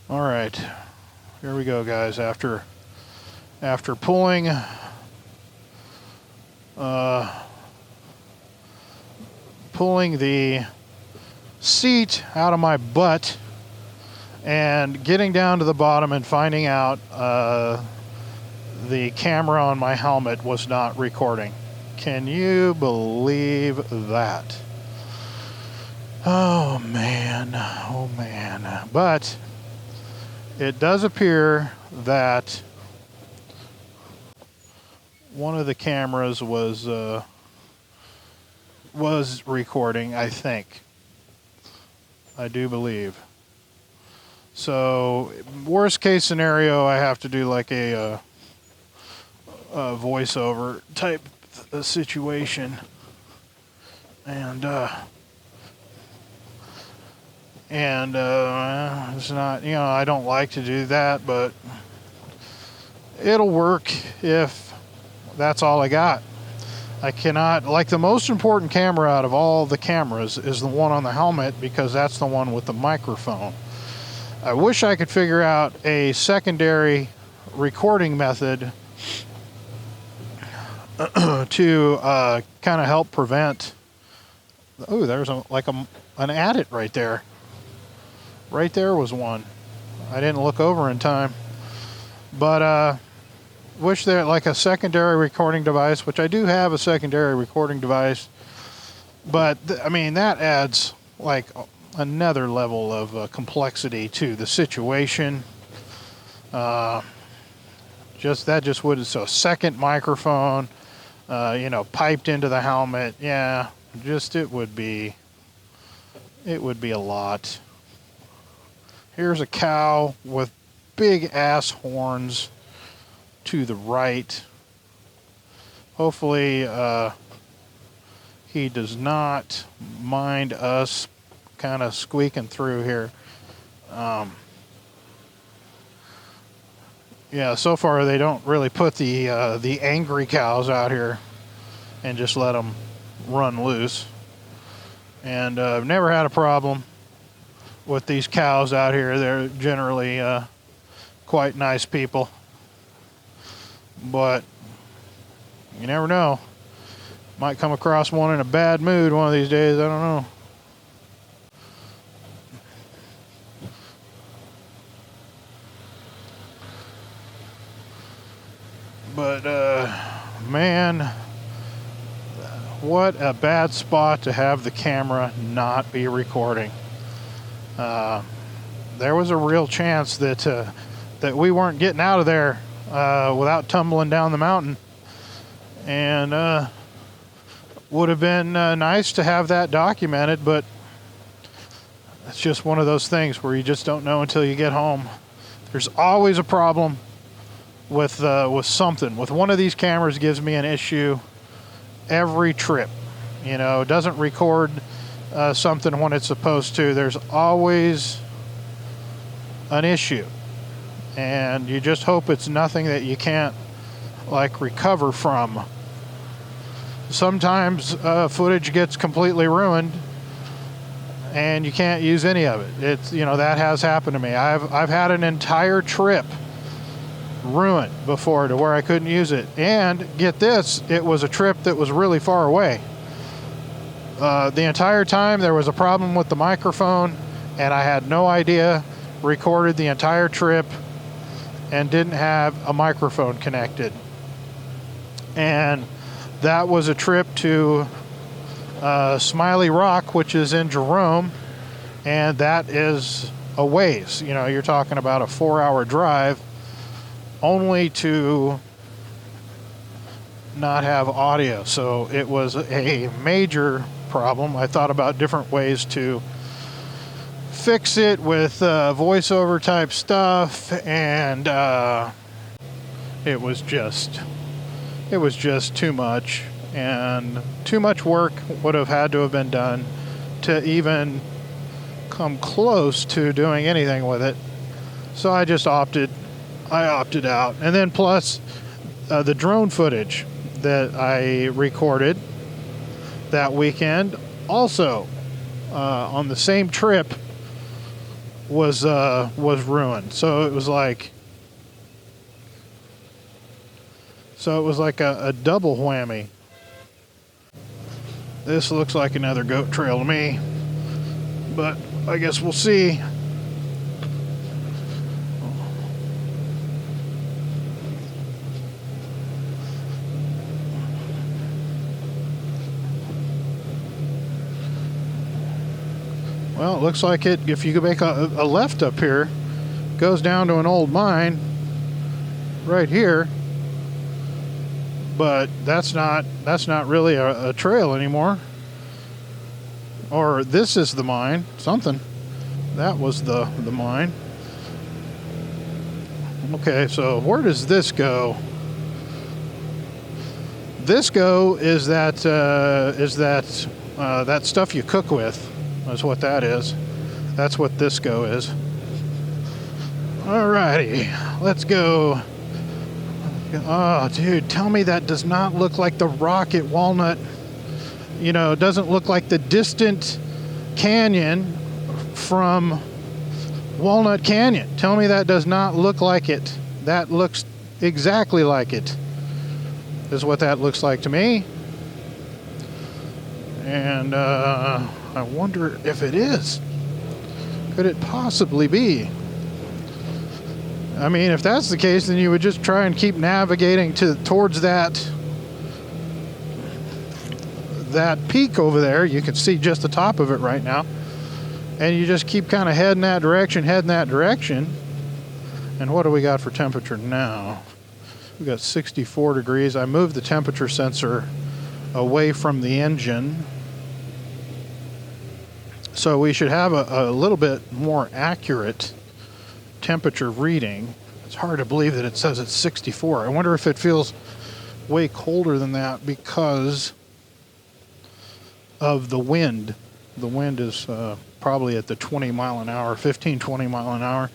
All right, here we go, guys. After pulling pulling the seat out of my butt and getting down to the bottom and finding out the camera on my helmet was not recording. Can you believe that? Oh man, oh man. But it does appear that one of the cameras was recording, I think. I do believe. So, worst case scenario, I have to do like a voiceover type situation, and it's not, I don't like to do that, but it'll work if that's all I got. I cannot, like, the most important camera out of all the cameras is the one on the helmet, because that's the one with the microphone. I wish I could figure out a secondary recording method to kind of help prevent. Oh, there's an adit right there. Right there was one. I didn't look over in time, but wish there like a secondary recording device, which I do have a secondary recording device, but I mean that adds like another level of complexity to the situation. Just would, so second microphone, piped into the helmet. Yeah, it would be a lot. Here's a cow with big ass horns to the right. Hopefully he does not mind us kind of squeaking through here. Yeah, so far they don't really put the angry cows out here and just let them run loose. And I've never had a problem with these cows out here. They're generally quite nice people. But you never know. Might come across one in a bad mood one of these days. I don't know. But man, what a bad spot to have the camera not be recording. There was a real chance that we weren't getting out of there without tumbling down the mountain, and would have been nice to have that documented, but it's just one of those things where you just don't know until you get home. There's always a problem with something. With one of these cameras gives me an issue every trip. It doesn't record something when it's supposed to. There's always an issue, and you just hope it's nothing that you can't recover from. Sometimes footage gets completely ruined and you can't use any of it. It's that has happened to me. I've had an entire trip ruined before to where I couldn't use it. And get this, it was a trip that was really far away. The entire time there was a problem with the microphone, and I had no idea. Recorded the entire trip and didn't have a microphone connected. And that was a trip to Smiley Rock, which is in Jerome, and that is a ways. You're talking about a 4-hour drive only to not have audio. So it was a major problem. I thought about different ways to fix it with voiceover type stuff, and it was just too much, and too much work would have had to have been done to even come close to doing anything with it. So I just opted out. And then plus the drone footage that I recorded that weekend, also on the same trip, was ruined. So it was like a double whammy. This looks like another goat trail to me, but I guess we'll see. Well, it looks like it, if you make a left up here, goes down to an old mine right here. But that's not really a trail anymore. Or this is the mine, something. That was the mine. Okay, so where does this go? This go is that stuff you cook with. That's what that is. That's what this go is. Alrighty, let's go. Oh, dude, tell me that does not look like the rock at Walnut. You know, it doesn't look like the distant canyon from Walnut Canyon. Tell me that does not look like it. That looks exactly like it. Is what that looks like to me. And I wonder if it is. Could it possibly be? I mean, if that's the case, then you would just try and keep navigating towards that peak over there. You can see just the top of it right now. And you just keep kind of heading that direction. And what do we got for temperature now? We got 64 degrees. I moved the temperature sensor away from the engine. So we should have a little bit more accurate temperature reading. It's hard to believe that it says it's 64. I wonder if it feels way colder than that because of the wind. The wind is probably at the 20 mile an hour, 20 mile an hour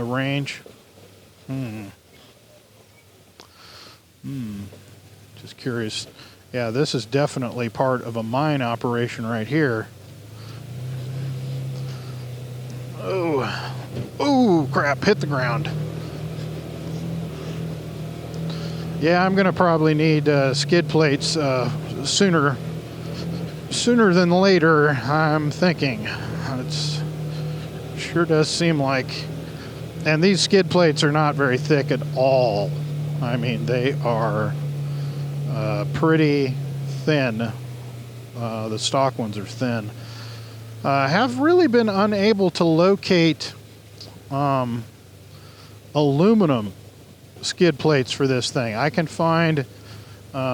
range. Just curious. Yeah, this is definitely part of a mine operation right here. Oh, crap, hit the ground. Yeah, I'm going to probably need skid plates sooner than later, I'm thinking. It sure does seem like... And these skid plates are not very thick at all. I mean, they are pretty thin. The stock ones are thin. I have really been unable to locate aluminum skid plates for this thing. I can find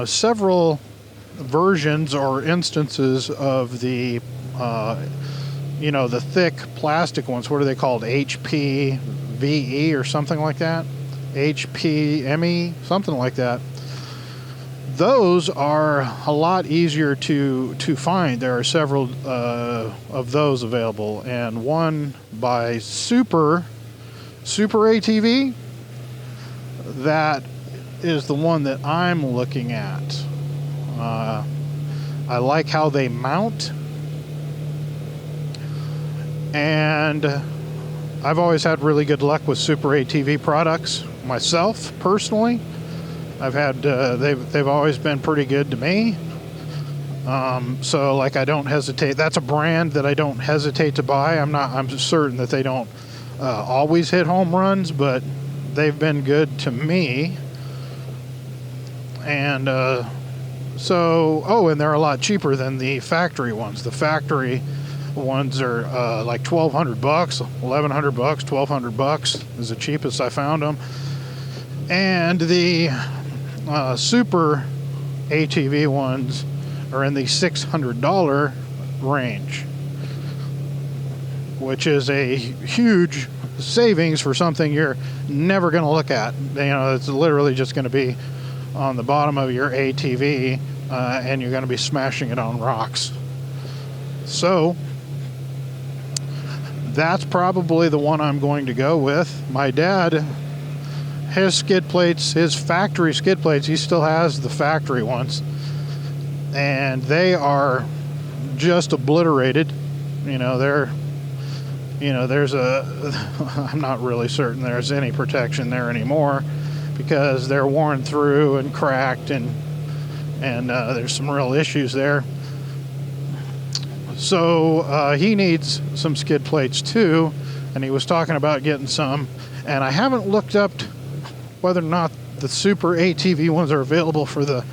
several versions or instances of the the thick plastic ones. What are they called? HPVE or something like that? HPME, something like that. Those are a lot easier to find. There are several of those available, and one by Super ATV, that is the one that I'm looking at. I like how they mount, and I've always had really good luck with Super ATV products myself personally. I've had they've always been pretty good to me. So like I don't hesitate. That's a brand that I don't hesitate to buy. I'm certain that they don't always hit home runs, but they've been good to me. And and they're a lot cheaper than the factory ones. The factory ones are like $1,200, $1,100, $1,200 is the cheapest I found them. And the Super ATV ones are in the $600 range, which is a huge savings for something you're never going to look at. It's literally just going to be on the bottom of your ATV, and you're going to be smashing it on rocks. So that's probably the one I'm going to go with. My dad, his skid plates, his factory skid plates, he still has the factory ones, and they are just obliterated. They're you know, there's I'm not really certain there's any protection there anymore, because they're worn through and cracked, and there's some real issues there. So he needs some skid plates too, and he was talking about getting some, and I haven't looked up whether or not the super ATV ones are available for the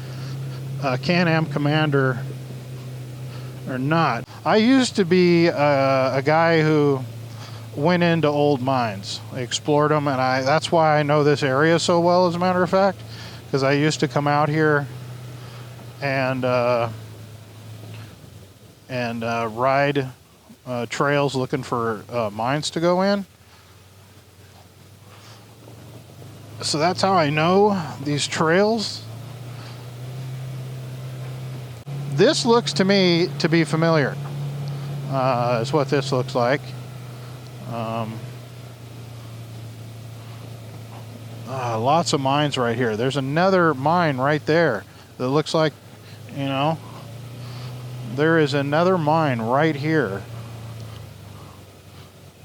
Can-Am Commander or not. I used to be a guy who went into old mines, explored them, and that's why I know this area so well, as a matter of fact, because I used to come out here and ride trails looking for mines to go in. So that's how I know these trails. This looks to me to be familiar. Is what this looks like. Lots of mines right here. There's another mine right there that looks like, you know, there is another mine right here.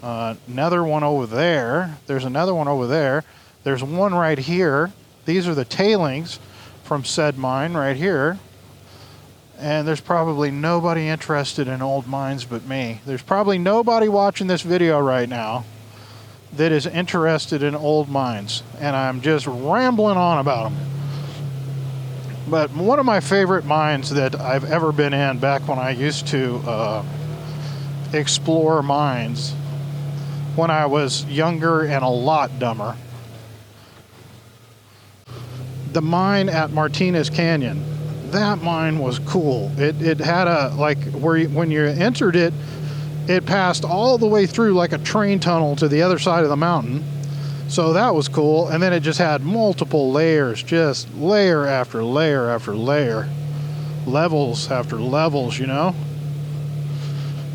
Another one over there. There's another one over there. There's one right here. These are the tailings from said mine right here. And there's probably nobody interested in old mines but me. There's probably nobody watching this video right now that is interested in old mines. And I'm just rambling on about them. But one of my favorite mines that I've ever been in, back when I used to explore mines, when I was younger and a lot dumber, the mine at Martinez Canyon. That mine was cool. It had a, like, when you entered it, it passed all the way through like a train tunnel to the other side of the mountain. So that was cool. And then it just had multiple layers, just layer after layer after layer, levels after levels, you know.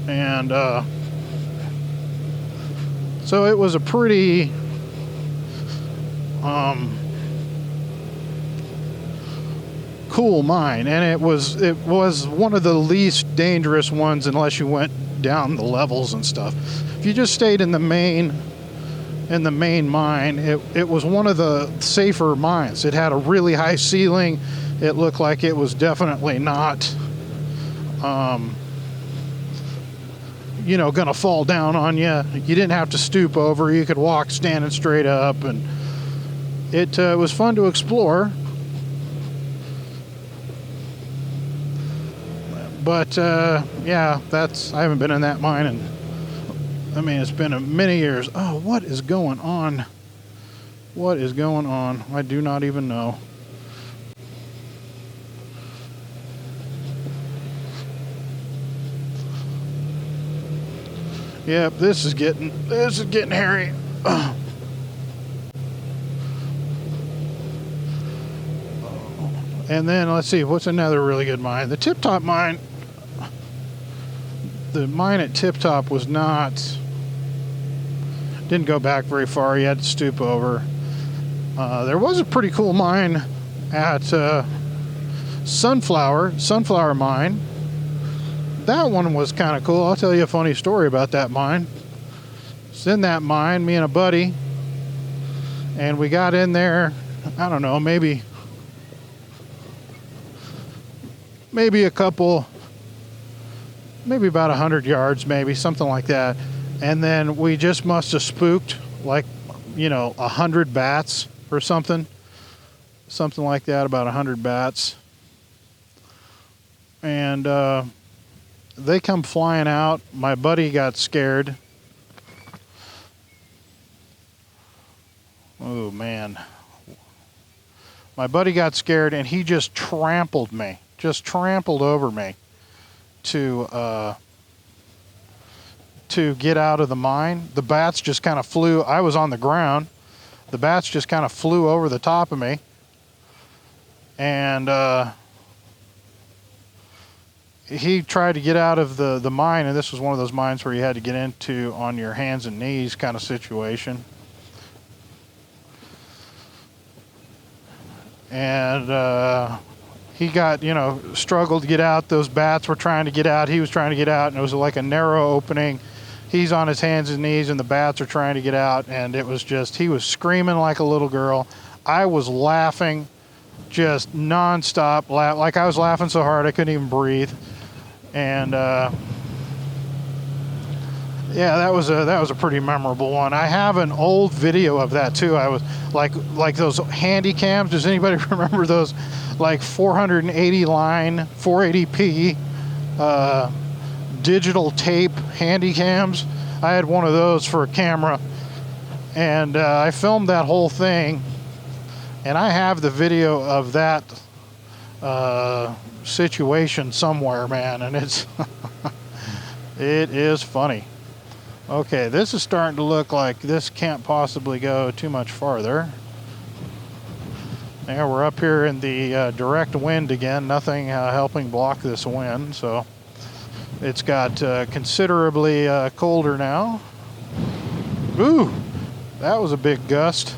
And so it was a pretty cool mine, and it was one of the least dangerous ones unless you went down the levels and stuff. If you just stayed in the main mine, it was one of the safer mines. It had a really high ceiling. It looked like it was definitely not you know, gonna fall down on you. You didn't have to stoop over. You could walk standing straight up, and it was fun to explore. But yeah, I haven't been in that mine, and I mean, it's been many years. Oh, what is going on? What is going on? I do not even know. Yep, this is getting hairy. And then let's see, what's another really good mine? The Tip Top mine. The mine at Tip Top didn't go back very far. You had to stoop over. There was a pretty cool mine at Sunflower Mine. That one was kind of cool. I'll tell you a funny story about that mine. It's in that mine, me and a buddy, and we got in there, I don't know, maybe about 100 yards, maybe something like that. And then we just must have spooked like, you know, 100 bats or something like that, about 100 bats. And they come flying out. My buddy got scared. Oh man. My buddy got scared, and he just trampled over me to get out of the mine. The bats just kind of flew. I was on the ground. The bats just kind of flew over the top of me. And he tried to get out of the mine, and this was one of those mines where you had to get into on your hands and knees kind of situation. And he got, you know, struggled to get out. Those bats were trying to get out. He was trying to get out, and it was like a narrow opening. he's on his hands and knees and the bats are trying to get out, and it was just, he was screaming like a little girl. I was laughing just non-stop, like I was laughing so hard I couldn't even breathe. And yeah, that was a pretty memorable one. I have an old video of that too. I was like those handy cams. Does anybody remember those, like 480 line 480p digital tape handy cams? I had one of those for a camera, and I filmed that whole thing, and I have the video of that situation somewhere, man, and it's it is funny. Okay, this is starting to look like this can't possibly go too much farther. Yeah, we're up here in the direct wind again. Nothing helping block this wind, so it's got considerably colder now. Ooh, that was a big gust.